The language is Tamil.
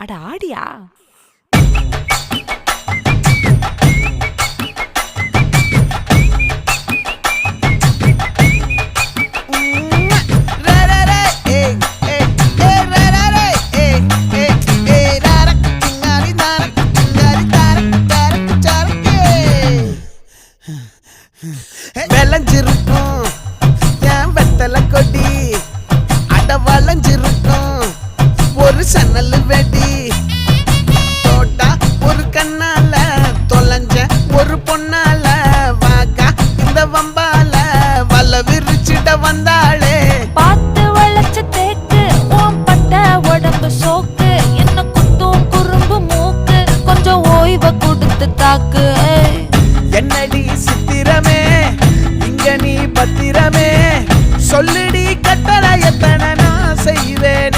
அட ஆடியா? விளைஞ்சிருக்கும் என் வெத்தலை கொடி, அட வளைஞ்சிருக்கும் ஒரு சன்னல் வெடி. தோட்டா ஒரு கண்ணால தொலைஞ்ச ஒரு பொண்ணால வாக்கா இந்த வம்பால வல விரிச்சிட வந்தாளே. பார்த்து வளைச்ச தேக்கு ஓம் பட்ட உடம்பு சோக்கு, என்ன குத்தும் குறும்பு மூக்கு, கொஞ்சம் ஓய்வை கொடுத்து தாக்கு. என்னடி சித்திரமே இங்க நீ பத்திரமே, சொல்லுடி கட்டளை எத்தனை நான் செய்வேன்.